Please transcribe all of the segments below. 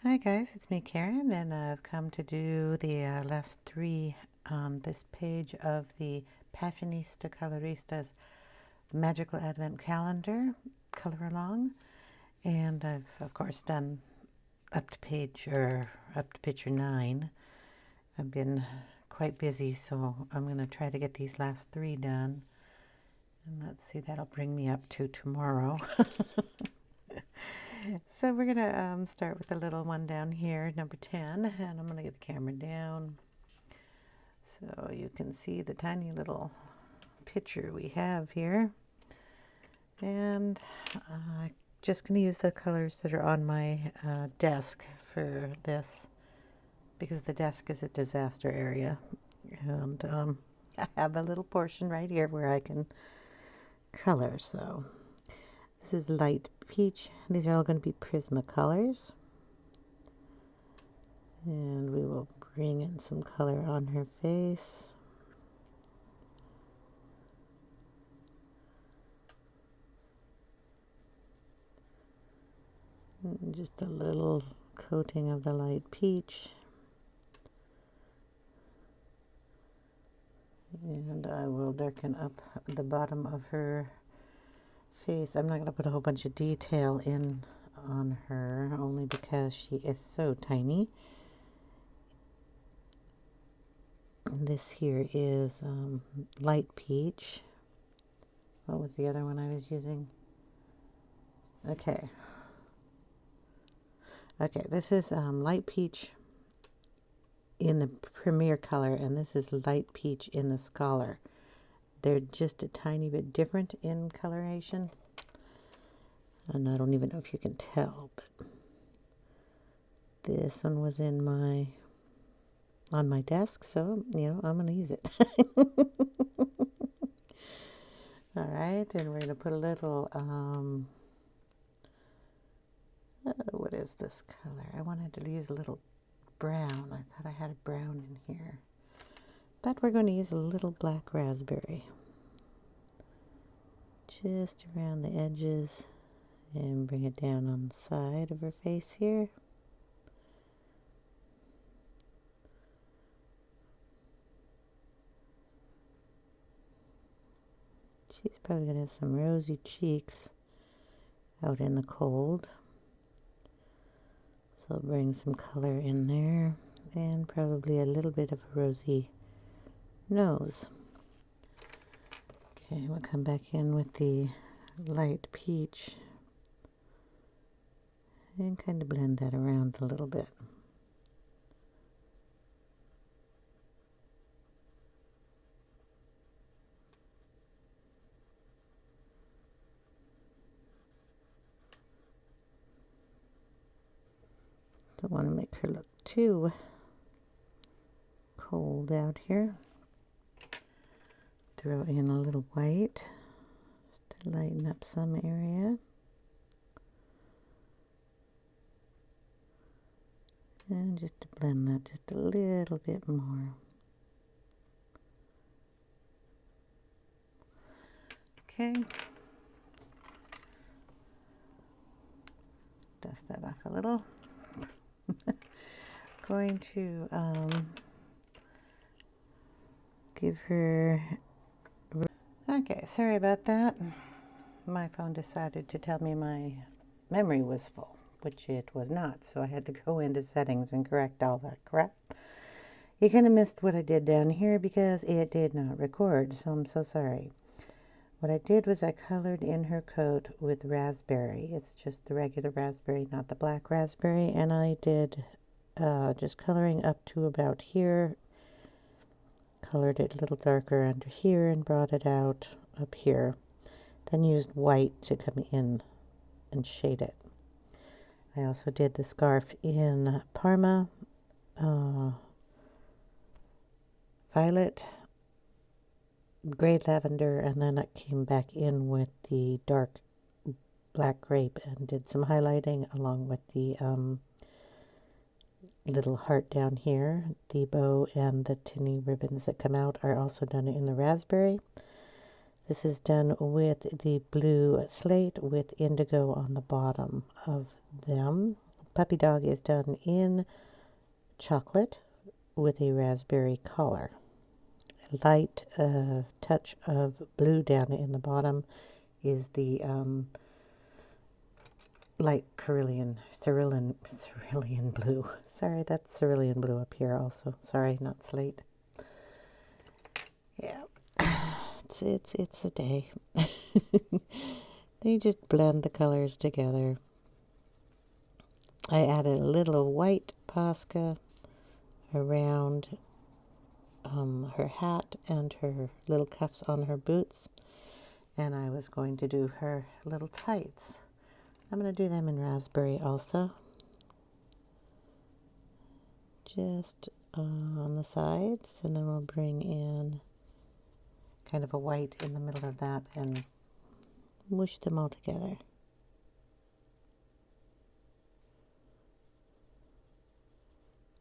Hi guys, it's me Karen, and I've come to do the last three on this page of the Passionista Colorista's Magical Advent Calendar color along, and I've of course done up to picture 9. I've been quite busy, so I'm going to try to get these last three done, and let's see, that'll bring me up to tomorrow. So we're going to start with the little one down here, number 10, and I'm going to get the camera down so you can see the tiny little picture we have here. And I'm just going to use the colors that are on my desk for this, because the desk is a disaster area. And I have a little portion right here where I can color, so this is light peach. These are all going to be Prismacolors. And we will bring in some color on her face. And just a little coating of the light peach. And I will darken up the bottom of her face. I'm not going to put a whole bunch of detail in on her, only because she is so tiny. This here is light peach. What was the other one I was using? Okay, this is light peach in the Premier color, and this is light peach in the Scholar. They're just a tiny bit different in coloration, and I don't even know if you can tell, but this one was in on my desk, so I'm going to use it. All right, and we're going to put a little what is this color? I wanted to use a little brown. I thought I had a brown in here, but we're going to use a little black raspberry just around the edges and bring it down on the side of her face here. She's probably going to have some rosy cheeks out in the cold. So I'll bring some color in there, and probably a little bit of a rosy nose. Okay, we'll come back in with the light peach and kind of blend that around a little bit. Don't want to make her look too cold out here. Throw in a little white just to lighten up some area. And just to blend that just a little bit more. Okay. Dust that off a little. Going to give her... Okay, sorry about that. My phone decided to tell me my memory was full, which it was not, so I had to go into settings and correct all that crap. You kind of missed what I did down here because it did not record, so I'm so sorry. What I did was I colored in her coat with raspberry. It's just the regular raspberry, not the black raspberry, and I did just coloring up to about here. Colored it a little darker under here and brought it out up here. Then used white to come in and shade it. I also did the scarf in Parma, violet, gray lavender, and then I came back in with the dark black grape and did some highlighting along with the little heart down here. The bow and the tinny ribbons that come out are also done in the raspberry. This is done with the blue slate with indigo on the bottom of them, puppy dog is done in chocolate with a raspberry collar. A light touch of blue down in the bottom is the light cerulean blue. Sorry, that's cerulean blue up here also. Sorry, not slate. Yeah, it's a day. They just blend the colors together. I added a little white Posca around her hat and her little cuffs on her boots. And I was going to do her little tights. I'm going to do them in raspberry also. Just on the sides, and then we'll bring in kind of a white in the middle of that and mush them all together.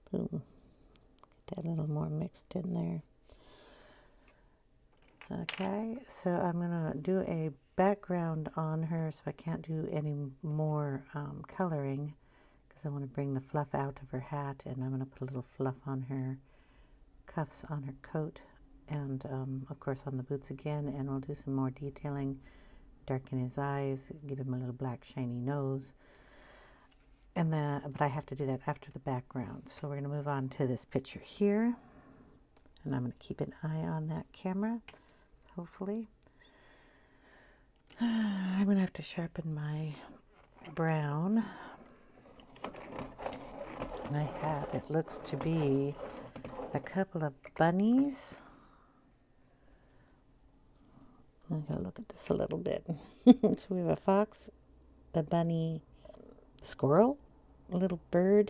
Boom. Get that a little more mixed in there. Okay, so I'm going to do a background on her, so I can't do any more coloring because I want to bring the fluff out of her hat, and I'm going to put a little fluff on her cuffs on her coat, and of course on the boots again, and we'll do some more detailing, darken his eyes, give him a little black shiny nose, and but I have to do that after the background. So we're going to move on to this picture here, and I'm going to keep an eye on that camera, hopefully. I'm going to have to sharpen my brown. And I have, it looks to be a couple of bunnies. I gotta look at this a little bit. So we have a fox, a bunny, squirrel, a little birdhouse,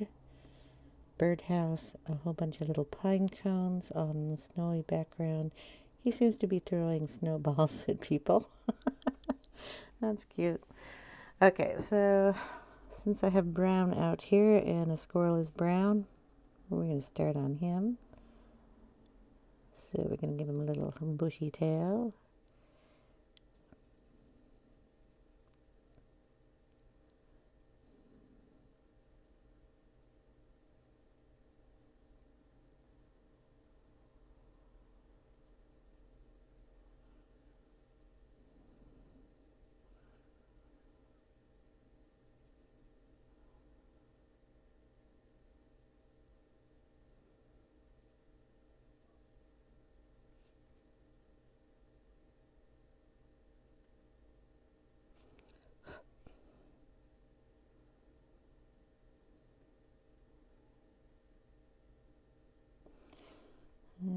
a whole bunch of little pine cones on the snowy background. He seems to be throwing snowballs at people. That's cute. Okay, so since I have brown out here and a squirrel is brown, we're going to start on him. So we're going to give him a little bushy tail.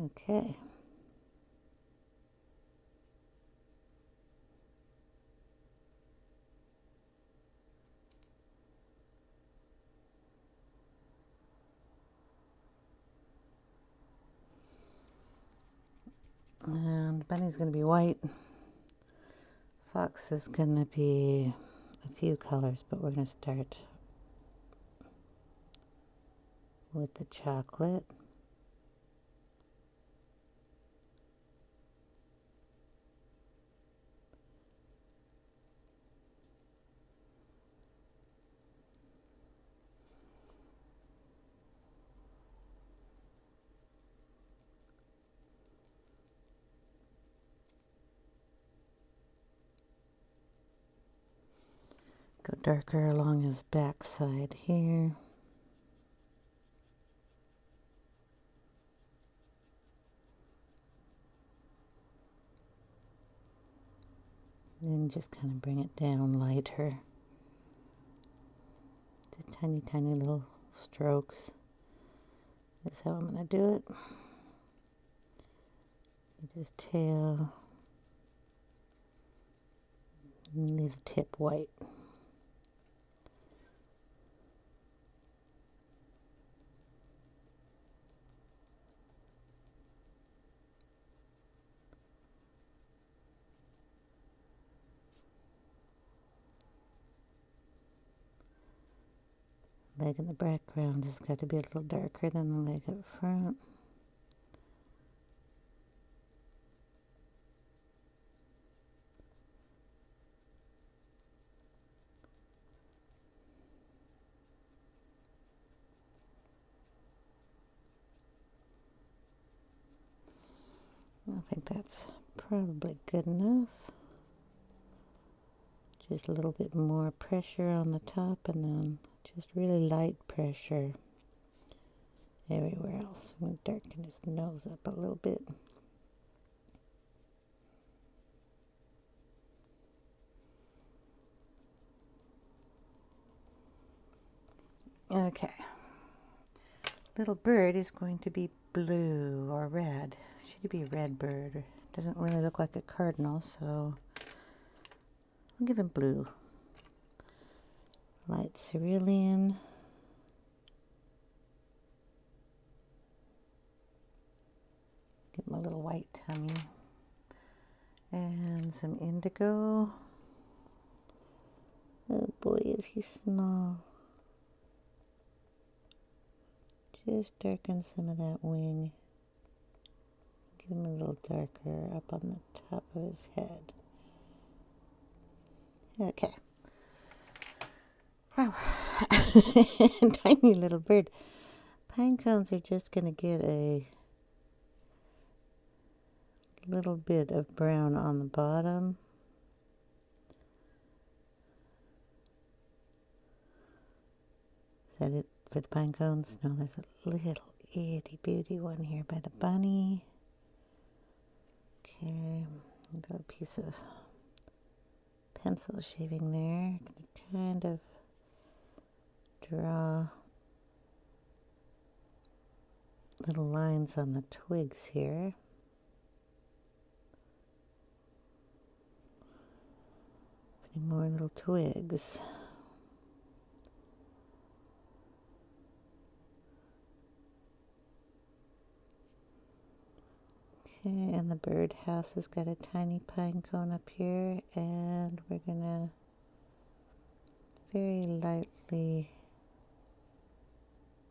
Okay. And bunny's going to be white. Fox is going to be a few colors, but we're going to start with the chocolate. Go darker along his backside here. And just kind of bring it down lighter. Just tiny, tiny little strokes. That's how I'm going to do it. His tail. And leave the tip white. Leg in the background has got to be a little darker than the leg up front. I think that's probably good enough. Just a little bit more pressure on the top and then just really light pressure everywhere else. I'm going to darken his nose up a little bit. Okay. Little bird is going to be blue or red. Should be a red bird. It doesn't really look like a cardinal, so I'll give him blue. Light cerulean. Give him a little white tummy. And some indigo. Oh boy, is he small. Just darken some of that wing. Give him a little darker up on the top of his head. Okay. Wow. Tiny little bird. Pine cones are just going to get a little bit of brown on the bottom. Is that it for the pine cones? No, there's a little itty bitty one here by the bunny. Okay, a little piece of pencil shaving there. Kind of draw little lines on the twigs here. A few more little twigs. Okay, and the birdhouse has got a tiny pine cone up here, and we're gonna very lightly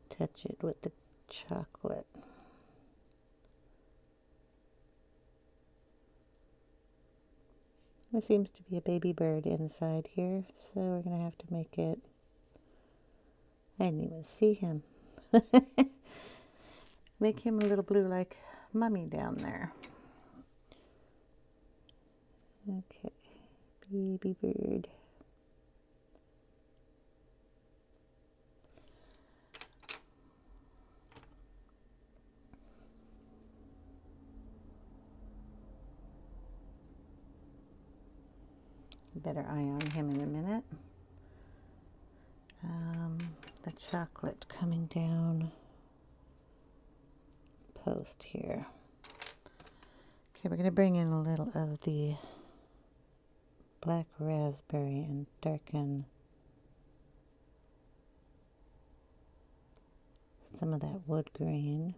touch it with the chocolate. There seems to be a baby bird inside here, so we're gonna have to make it. I didn't even see him. Make him a little blue like Mummy down there. Okay, baby bird. Better eye on him in a minute. The chocolate coming down post here. Okay, we're going to bring in a little of the black raspberry and darken some of that wood grain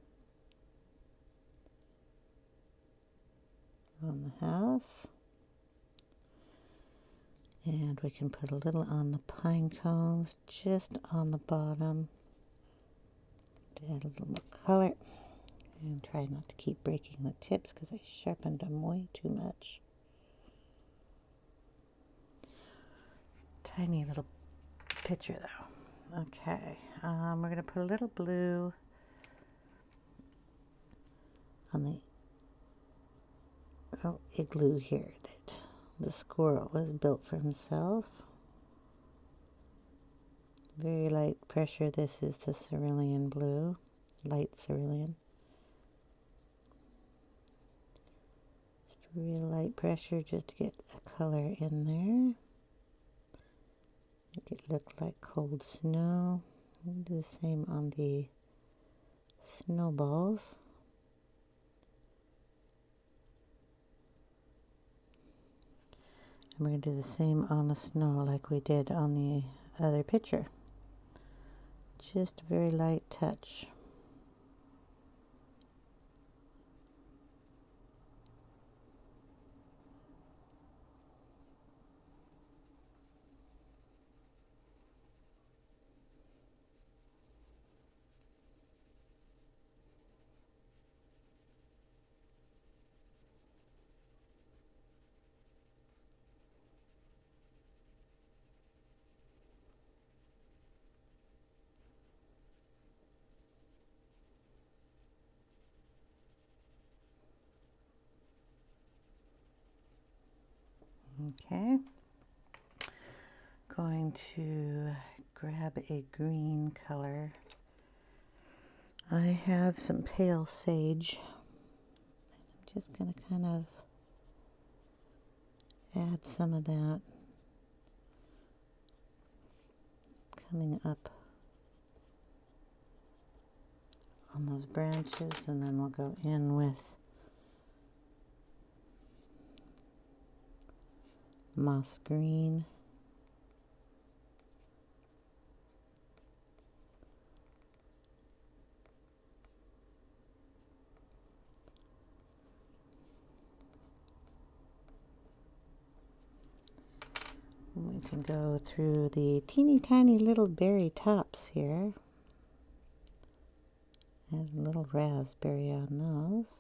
on the house. And we can put a little on the pine cones, just on the bottom, to add a little more color. And try not to keep breaking the tips because I sharpened them way too much. Tiny little picture though. Okay, we're going to put a little blue on the little igloo here that the squirrel has built for himself. Very light pressure. This is the cerulean blue, light cerulean. Just real light pressure just to get a color in there. Make it look like cold snow. We'll do the same on the snowballs. And we're going to do the same on the snow like we did on the other picture. Just a very light touch. Okay. Going to grab a green color. I have some pale sage. I'm just going to kind of add some of that coming up on those branches, and then we'll go in with moss green. We can go through the teeny tiny little berry tops here. Add a little raspberry on those.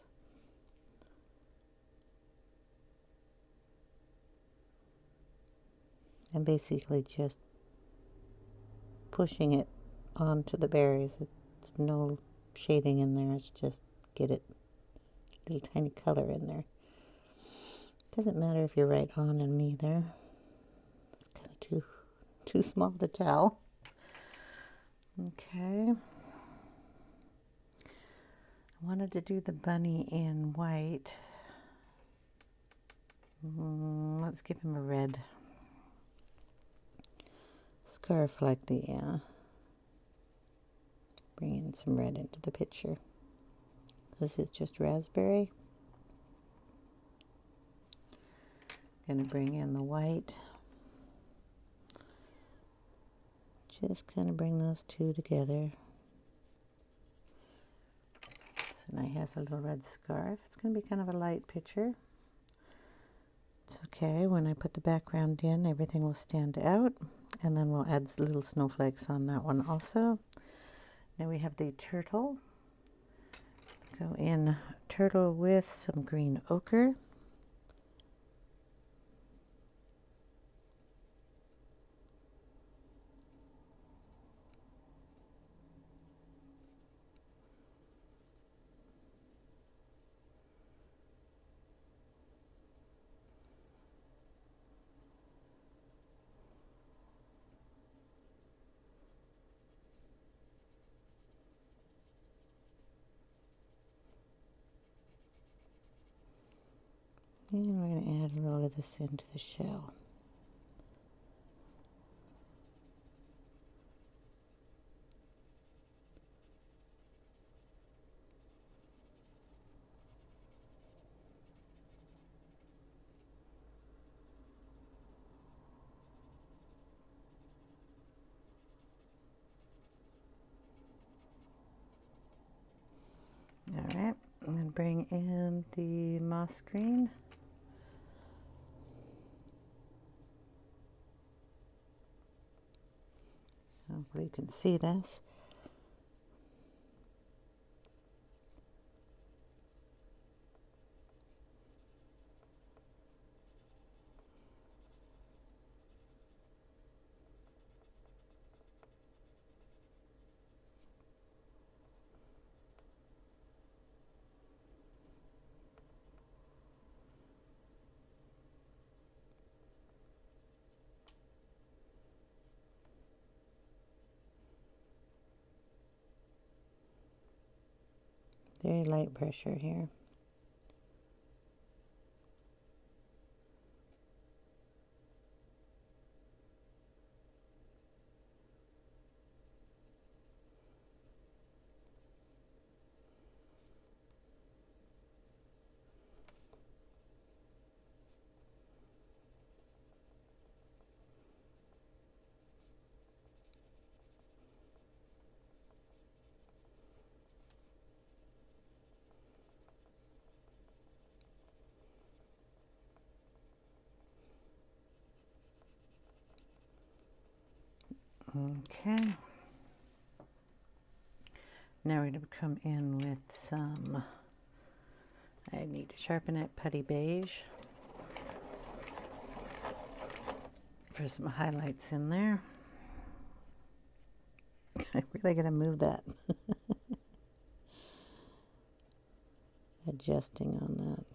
And basically just pushing it onto the berries. It's no shading in there, it's just get it little tiny color in there. Doesn't matter if you're right on in either. It's kind of too small to tell. Okay. I wanted to do the bunny in white. Let's give him a red scarf like the, bring in some red into the picture. This is just raspberry. Gonna bring in the white. Just kind of bring those two together. So now he has a little red scarf. It's gonna be kind of a light picture. It's okay, when I put the background in, everything will stand out. And then we'll add little snowflakes on that one also. Now we have the turtle. Go in turtle with some green ochre. And we're going to add a little of this into the shell. All right, and then bring in the moss green. Hopefully you can see this. Very light pressure here. Okay. Now we're going to come in with some, I need to sharpen it, putty beige for some highlights in there. I'm really going to move that. Adjusting on that.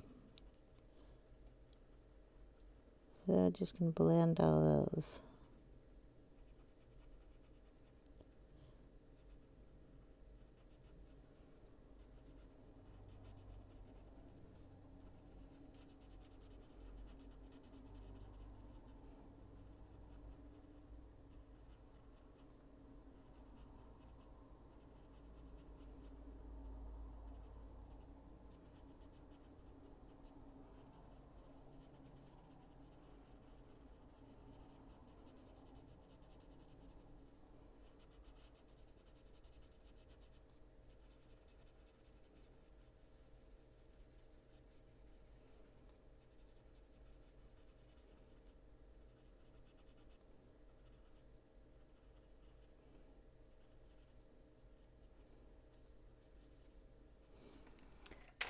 So just gonna blend all those.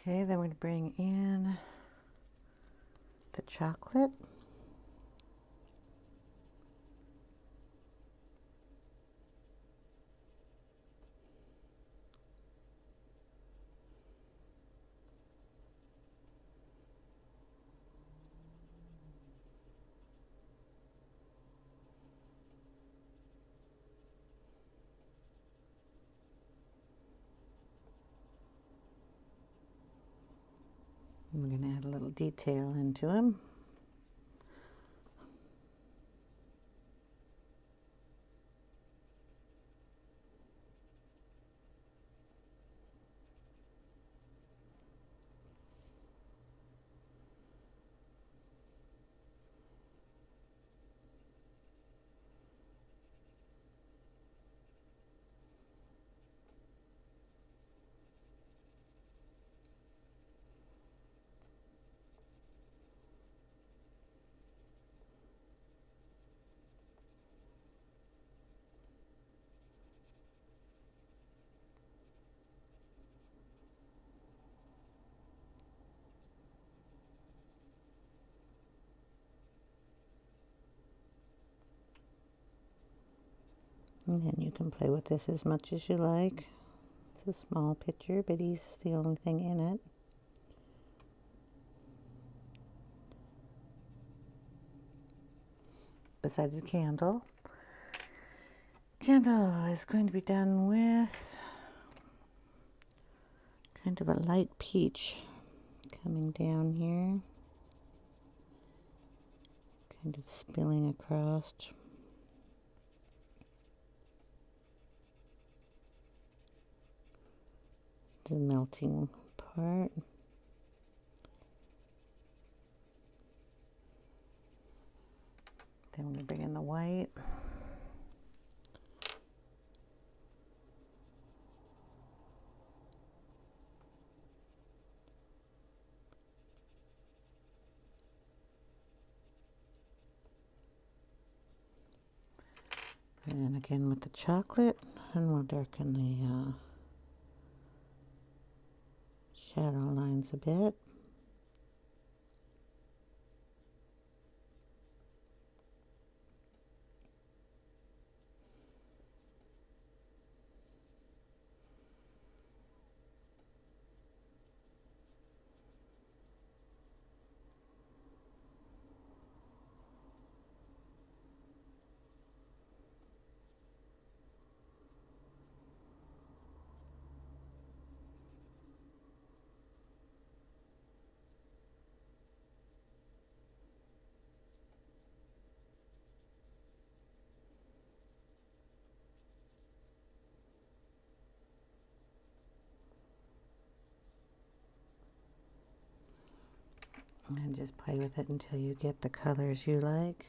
Okay, then we'd bring in the chocolate. I'm going to add a little detail into them. And then you can play with this as much as you like. It's a small picture, but he's the only thing in it. Besides the candle. Candle is going to be done with kind of a light peach coming down here. Kind of spilling across. The melting part. Then we bring in the white. And then again with the chocolate, and we'll darken the shadow lines a bit. And just play with it until you get the colors you like.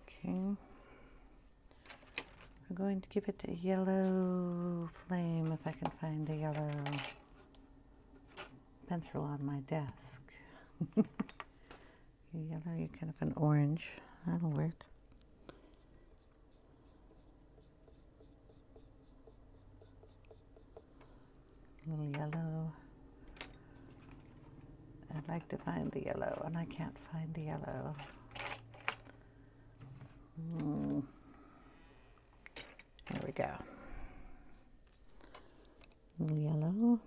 Okay. We're going to give it a yellow flame, if I can find a yellow pencil on my desk. Yellow, you're kind of an orange. That'll work. A little yellow. I'd like to find the yellow, and I can't find the yellow. There we go. A little yellow.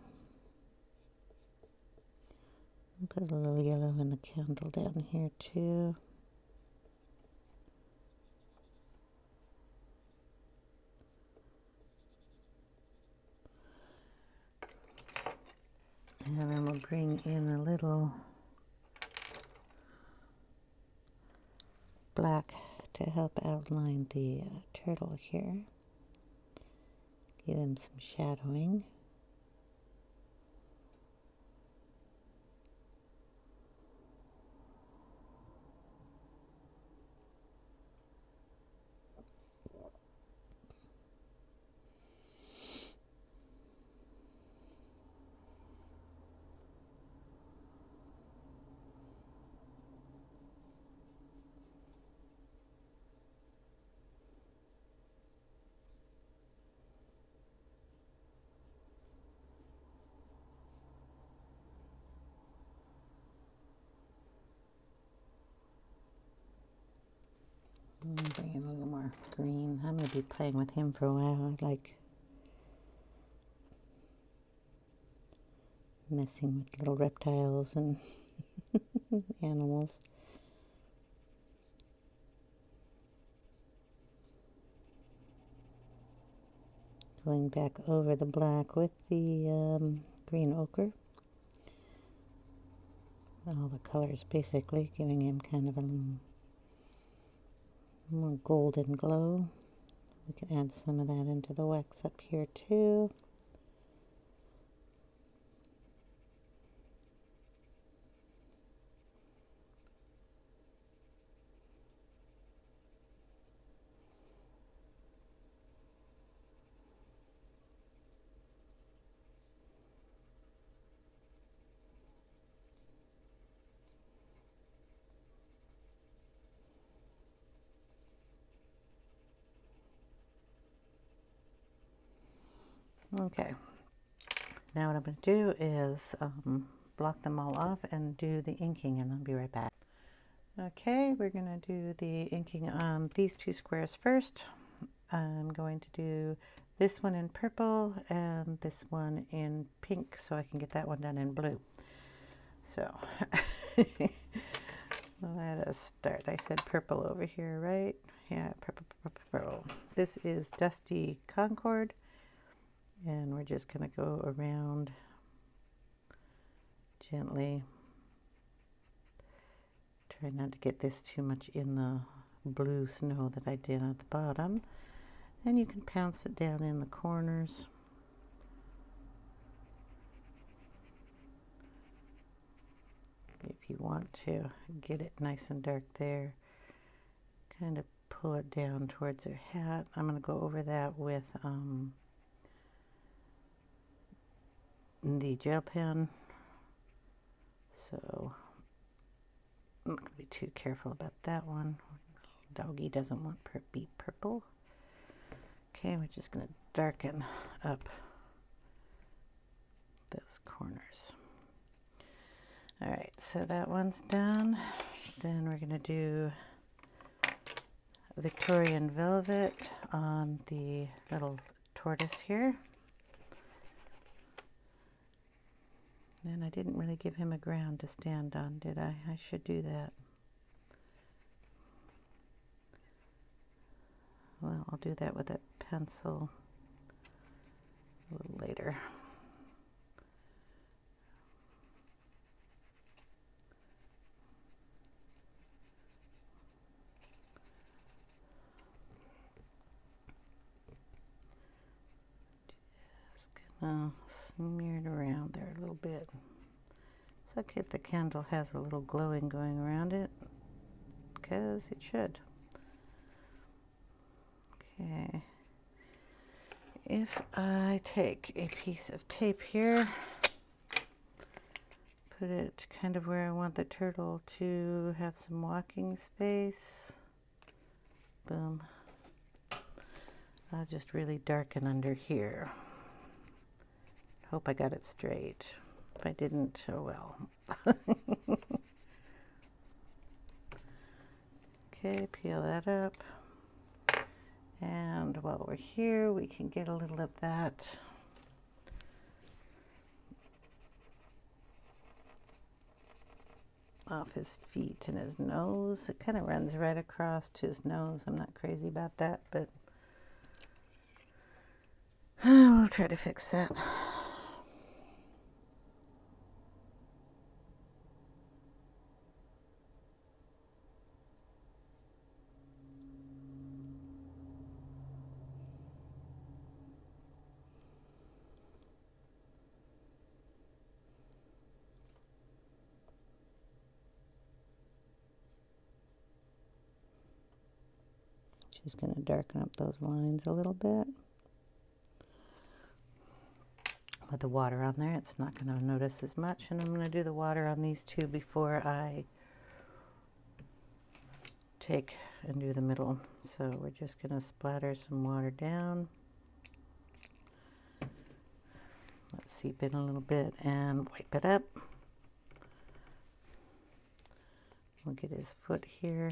Put a little yellow in the candle down here too. And then we'll bring in a little black to help outline the turtle here. Give him some shadowing. Bring in a little more green. I'm going to be playing with him for a while. I like messing with little reptiles and animals. Going back over the black with the green ochre. All the colors basically, giving him kind of a more golden glow. We can add some of that into the wax up here too. Okay, now what I'm going to do is block them all off and do the inking, and I'll be right back. Okay, we're going to do the inking on these two squares first. I'm going to do this one in purple and this one in pink so I can get that one done in blue. So let us start. I said purple over here, right? Yeah, purple, purple, purple. This is Dusty Concord. And we're just going to go around gently. Try not to get this too much in the blue snow that I did at the bottom. And you can pounce it down in the corners. If you want to get it nice and dark there, kind of pull it down towards her hat. I'm going to go over that with the gel pen, so I'm not going to be too careful about that one. Doggy doesn't want to be purple. Okay, we're just going to darken up those corners. All right, so that one's done. Then we're going to do Victorian Velvet on the little tortoise here. And I didn't really give him a ground to stand on, did I? I should do that. Well, I'll do that with a pencil a little later. Just gonna smear it around there a little bit. It's okay if the candle has a little glowing going around it, because it should. Okay. If I take a piece of tape here, put it kind of where I want the turtle to have some walking space. Boom. I'll just really darken under here. Hope I got it straight. If I didn't, oh well. Okay, peel that up. And while we're here, we can get a little of that off his feet and his nose. It kind of runs right across to his nose. I'm not crazy about that, but we'll try to fix that. Just going to darken up those lines a little bit. With the water on there, it's not going to notice as much, and I'm going to do the water on these two before I take and do the middle. So we're just going to splatter some water down. Let's seep in a little bit and wipe it up. We'll get his foot here.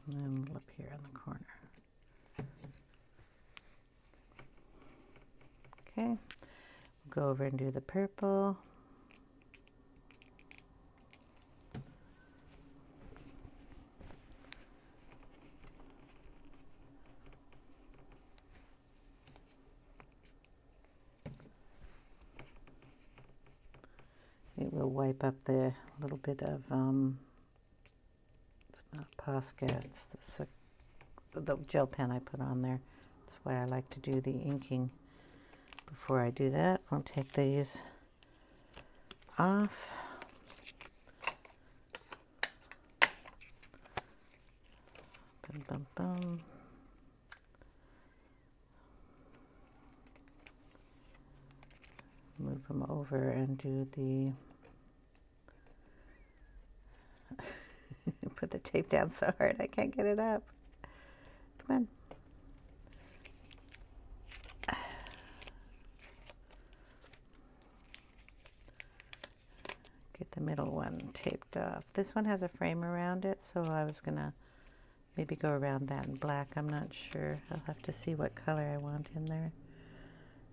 And then a little up here in the corner. Okay, we'll go over and do the purple. It will wipe up the little bit of, it's not Posca, it's the gel pen I put on there. That's why I like to do the inking before I do that. I'll take these off. Bum, bum, bum. Move them over and do the put the tape down so hard I can't get it up. Come on. Get the middle one taped off. This one has a frame around it, so I was gonna maybe go around that in black. I'm not sure. I'll have to see what color I want in there.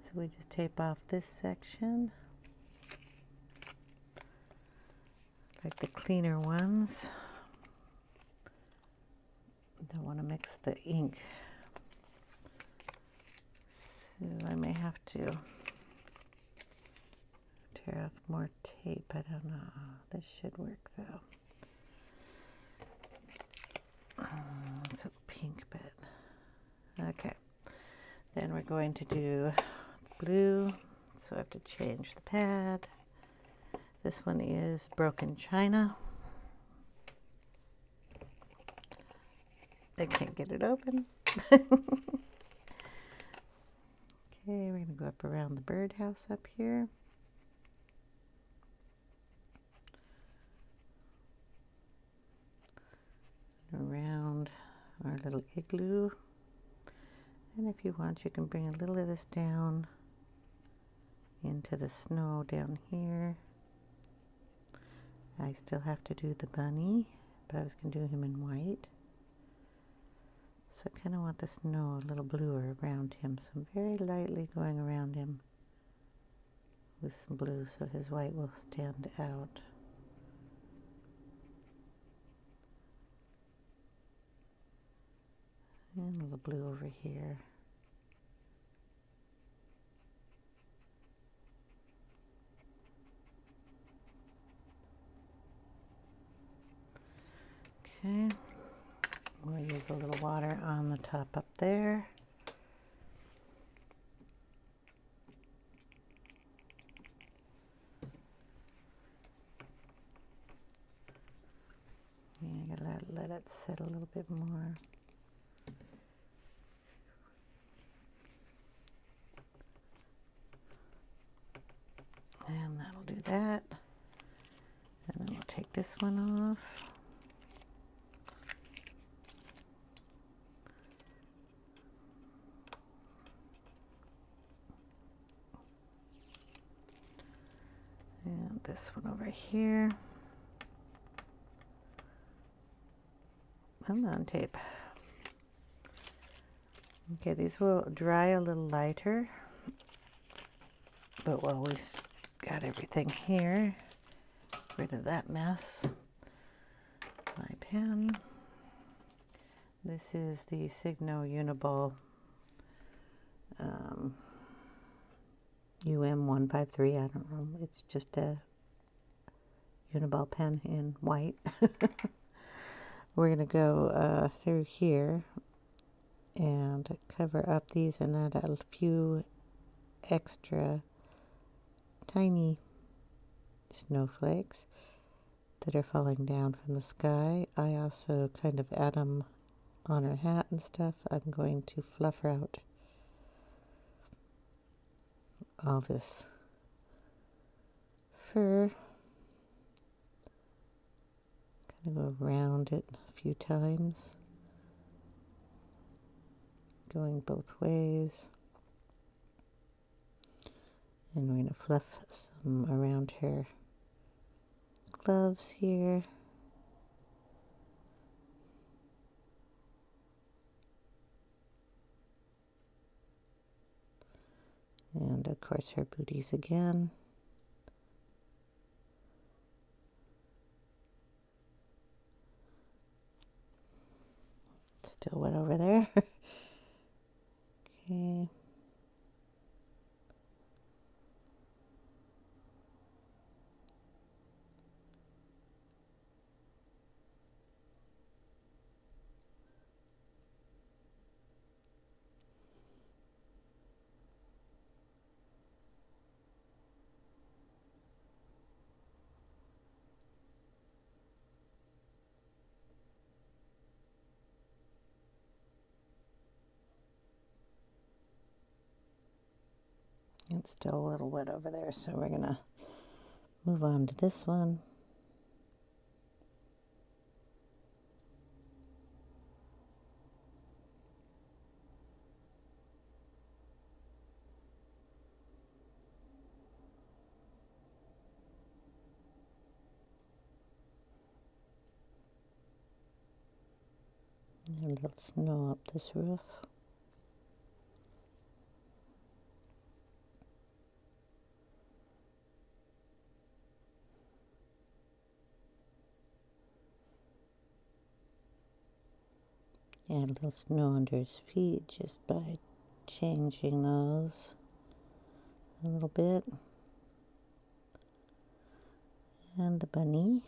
So we just tape off this section, like the cleaner ones. Don't want to mix the ink, so I may have to tear off more tape. I don't know. This should work though. It's a pink bit. Okay, then we're going to do blue, so I have to change the pad. This one is Broken China. I can't get it open. Okay, we're going to go up around the birdhouse up here. Around our little igloo. And if you want, you can bring a little of this down into the snow down here. I still have to do the bunny, but I was going to do him in white. So I kind of want the snow a little bluer around him. So I'm very lightly going around him with some blue so his white will stand out. And a little blue over here. Okay, we'll use a little water on the top up there. Yeah, gotta let it sit a little bit more. And that'll do that. And then we'll take this one off. Okay, this one over here. Come on, tape. Okay, these will dry a little lighter, but while we got everything here, rid of that mess. My pen. This is the Signo Uniball UM153. I don't know. It's just a Uniball pen in white. We're going to go through here and cover up these and add a few extra tiny snowflakes that are falling down from the sky. I also kind of add them on her hat and stuff. I'm going to fluff her out all this fur. Kind of go around it a few times, going both ways. And we're going to fluff some around her gloves here. And of course her booties again. Still wet over there. Okay. It's still a little wet over there, so we're going to move on to this one. A little snow up this roof. Add a little snow under his feet just by changing those a little bit. And the bunny.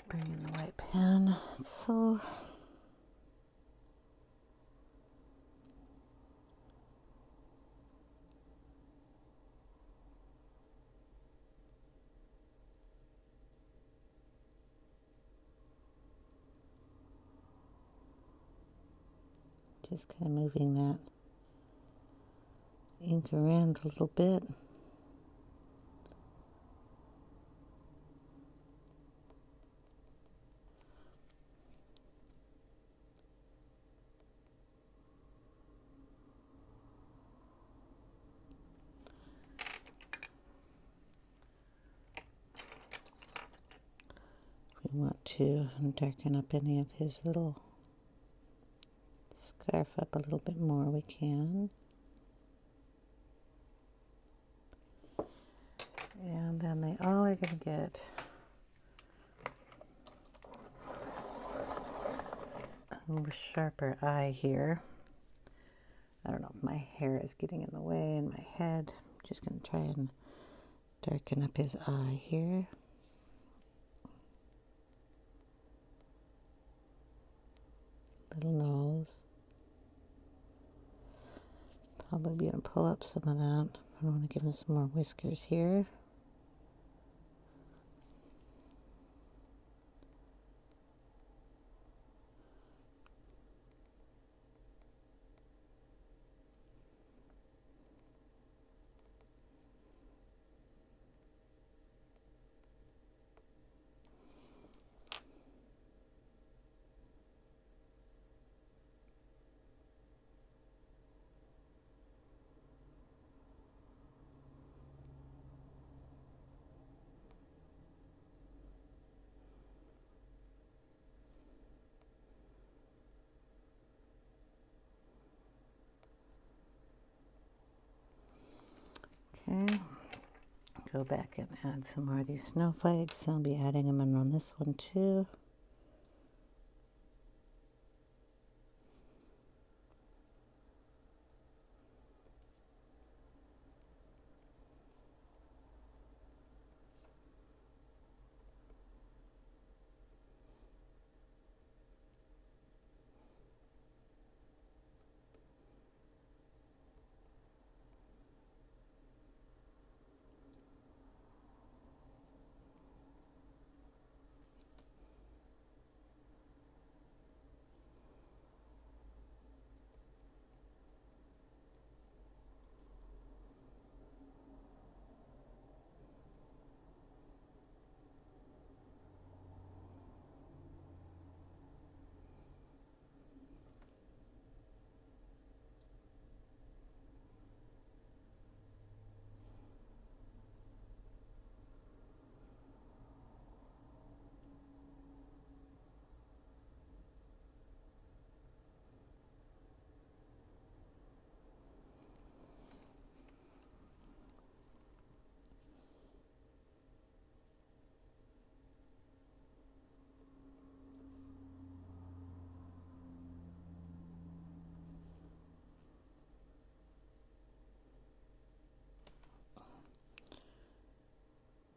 Bring in the white pen. So just kind of moving that ink around a little bit. If we want to darken up any of his little scarf up a little bit more, we can. And then they all are going to get a little sharper eye here. I don't know if my hair is getting in the way in my head. I'm just going to try and darken up his eye here. Little nose. Probably going to pull up some of that. I want to give him some more whiskers here. Okay, go back and add some more of these snowflakes. I'll be adding them in on this one too.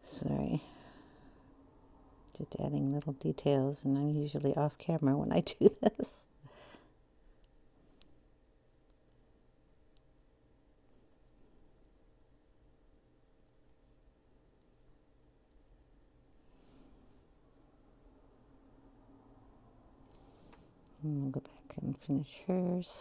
Sorry. Just adding little details, and I'm usually off camera when I do this. And we'll go back and finish hers.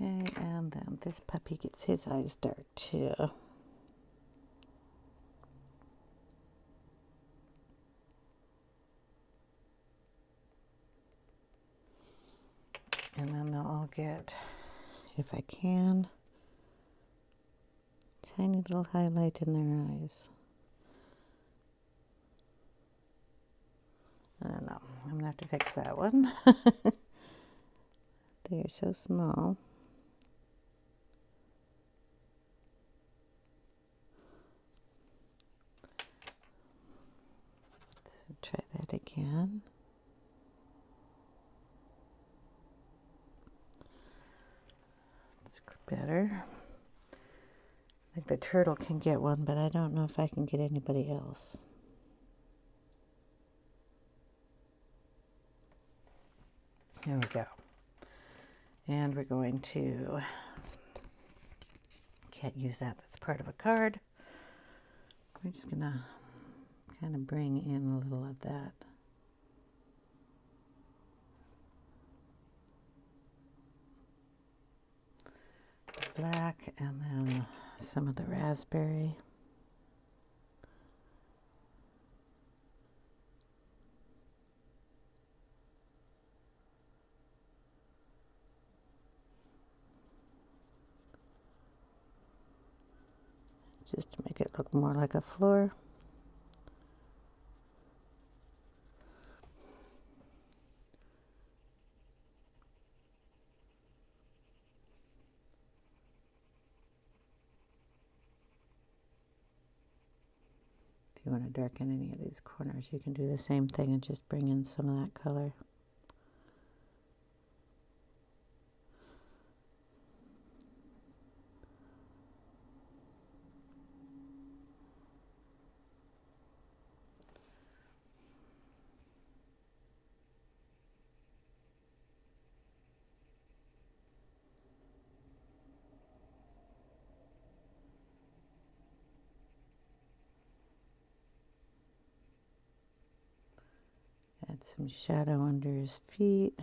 Okay, and then this puppy gets his eyes dark too. And then they'll all get, if I can, tiny little highlight in their eyes. I don't know. I'm gonna have to fix that one. They are so small. So try that again. It's better. I think the turtle can get one, but I don't know if I can get anybody else. Here we go. And we're going to, can't use that, that's part of a card. We're just gonna kind of bring in a little of that. Black, and then some of the raspberry. Just to make it look more like a floor. If you want to darken any of these corners, you can do the same thing and just bring in some of that color. some shadow under his feet.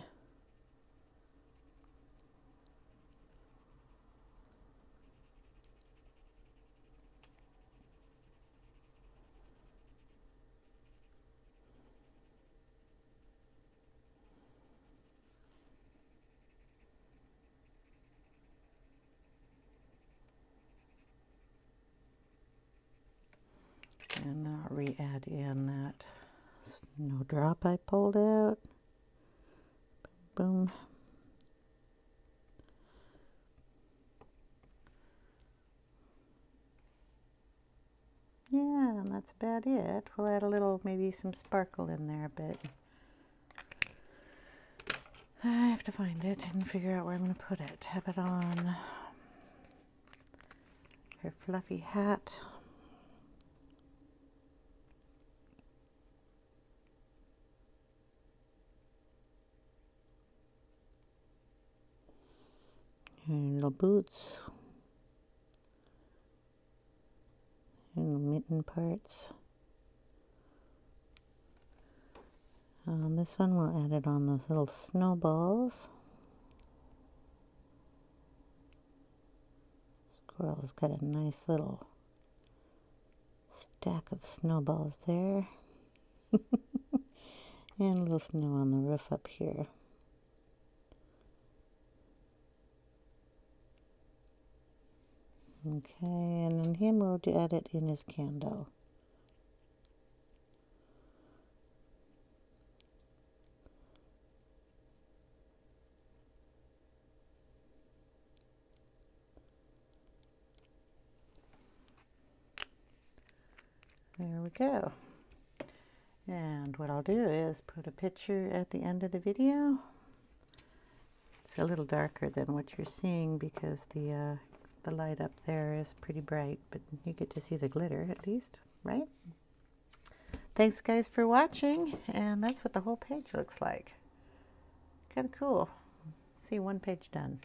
And I'll re-add in that snowdrop I pulled out. Boom. Yeah, and that's about it. We'll add a little, maybe some sparkle in there, but I have to find it and figure out where I'm going to put it. Have it on her fluffy hat. Her little boots. Her little mitten parts. On this one, we'll add it on those little snowballs. Squirrel's got a nice little stack of snowballs there. And a little snow on the roof up here. Okay, and then him we'll add it in his candle. There we go. And what I'll do is put a picture at the end of the video. It's a little darker than what you're seeing because the light up there is pretty bright, but you get to see the glitter at least, right? Thanks guys for watching, and that's what the whole page looks like. Kind of cool. See, one page done.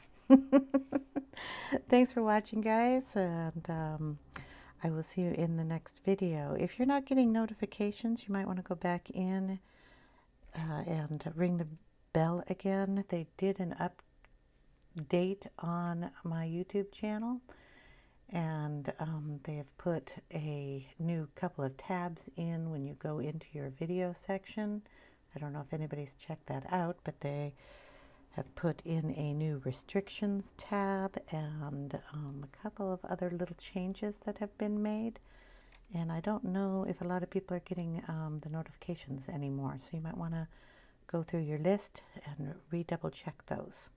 Thanks for watching guys, and I will see you in the next video. If you're not getting notifications, you might want to go back in and ring the bell again. They did an update on my YouTube channel, and they have put a new couple of tabs in when you go into your video section. I don't know if anybody's checked that out, but they have put in a new restrictions tab and a couple of other little changes that have been made. And I don't know if a lot of people are getting the notifications anymore, so you might want to go through your list and redouble check those.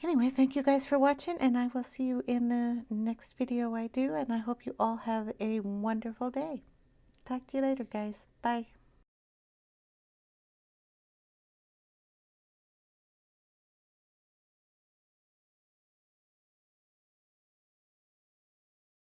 Anyway, thank you guys for watching, and I will see you in the next video I do, and I hope you all have a wonderful day. Talk to you later, guys. Bye.